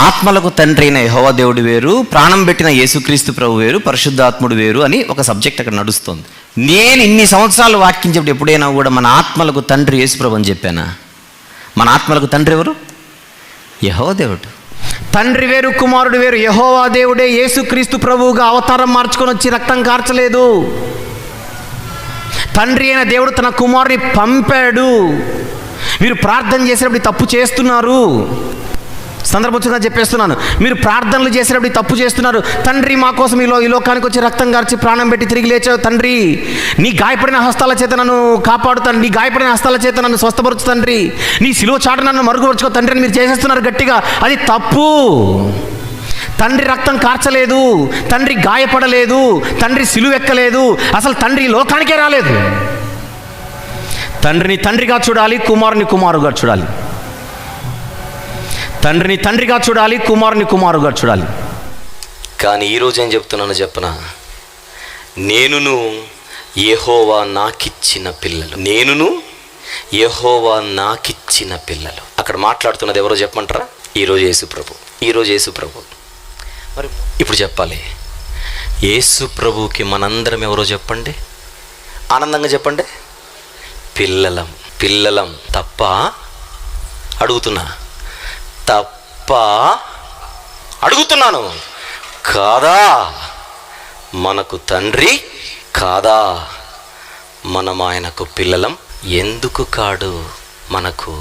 ఆత్మలకు తండ్రి అయిన యెహోవా దేవుడు వేరు, ప్రాణం పెట్టిన యేసుక్రీస్తు ప్రభు వేరు, పరిశుద్ధాత్ముడు వేరు అని ఒక సబ్జెక్ట్ అక్కడ నడుస్తుంది. నేను ఇన్ని సంవత్సరాలు వాక్యం చెప్పి ఎప్పుడైనా కూడా మన ఆత్మలకు తండ్రి యేసు ప్రభు అని చెప్పానా? మన ఆత్మలకు తండ్రి ఎవరు? యెహోవా దేవుడు. తండ్రి వేరు, కుమారుడు వేరు. యెహోవా దేవుడే యేసుక్రీస్తు ప్రభువుగా అవతారం మార్చుకొని వచ్చి రక్తం కార్చలేదు. తండ్రి అయిన దేవుడు తన కుమారుని పంపాడు. మీరు ప్రార్థన చేసేటప్పుడు తప్పు చేస్తున్నారు. సందర్భంగా చెప్పేస్తున్నాను, మీరు ప్రార్థనలు చేసేటప్పుడు తప్పు చేస్తున్నారు. తండ్రి మా కోసం ఈ లోకానికి వచ్చి రక్తం కార్చి ప్రాణం పెట్టి తిరిగి లేచావు తండ్రి. నీ గాయపడిన హస్తాల చేత నన్ను కాపాడుతాను, నీ గాయపడిన హస్తాల చేత నన్ను స్వస్థపరచు తండ్రి, నీ సిలువ చాటు నన్ను మరుగుపరుచుకో తండ్రి అని మీరు చేసేస్తున్నారు గట్టిగా. అది తప్పు. తండ్రి రక్తం కార్చలేదు, తండ్రి గాయపడలేదు, తండ్రి సిలువెక్కలేదు, అసలు తండ్రి లోకానికే రాలేదు. తండ్రిని తండ్రిగా చూడాలి, కుమారుని కుమారుగా చూడాలి. తండ్రిని తండ్రిగా చూడాలి, కుమారుని కుమారుగా చూడాలి. కానీ ఈరోజు ఏం చెప్తున్నాను చెప్పనా? నేనును యెహోవా నాకిచ్చిన పిల్లలు, నేనును యెహోవా నాకిచ్చిన పిల్లలు. అక్కడ మాట్లాడుతున్నది ఎవరో చెప్పమంటారా? ఈరోజు యేసు ప్రభు. ఈరోజు యేసు ప్రభు. మరి ఇప్పుడు చెప్పాలి, యేసు ప్రభుకి మనందరం ఎవరో చెప్పండి, ఆనందంగా చెప్పండి. పిల్లలం. పిల్లలం. తప్ప అడుగుతున్నా, తప్ప అడుగుతున్నాను. కాదా? మనకు తండ్రి కాదా? మనం ఆయనకు పిల్లలం. ఎందుకు కాడు మనకు?